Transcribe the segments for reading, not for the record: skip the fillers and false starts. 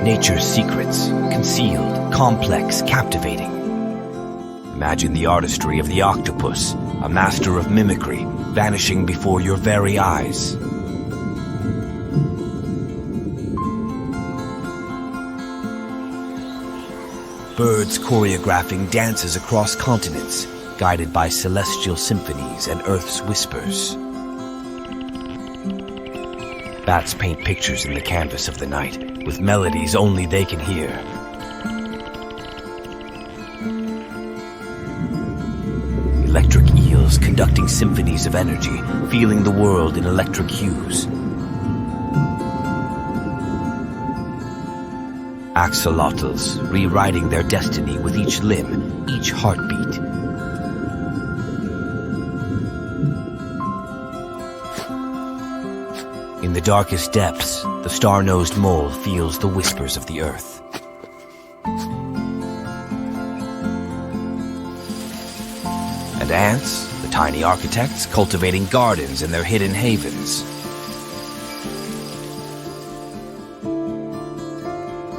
Nature's secrets, concealed, complex, captivating. Imagine the artistry of the octopus, a master of mimicry, vanishing before your very eyes. Birds choreographing dances across continents, guided by celestial symphonies and Earth's whispers. Bats paint pictures in the canvas of the night, with melodies only they can hear. Electric eels conducting symphonies of energy, feeling the world in electric hues. Axolotls rewriting their destiny with each limb, each heartbeat. In the darkest depths, the star-nosed mole feels the whispers of the earth. And ants, the tiny architects, cultivating gardens in their hidden havens.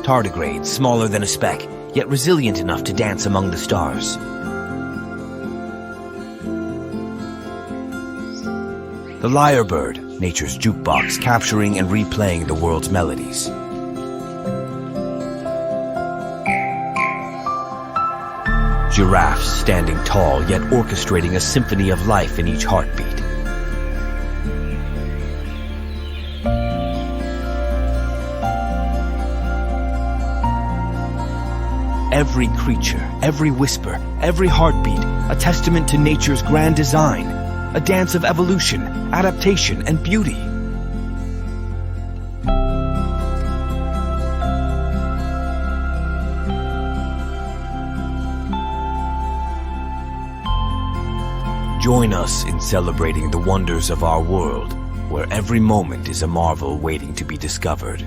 Tardigrades, smaller than a speck, yet resilient enough to dance among the stars. The lyrebird, nature's jukebox, capturing and replaying the world's melodies. Giraffes standing tall, yet orchestrating a symphony of life in each heartbeat. Every creature, every whisper, every heartbeat, a testament to nature's grand design, a dance of evolution, adaptation, and beauty. Join us in celebrating the wonders of our world, where every moment is a marvel waiting to be discovered.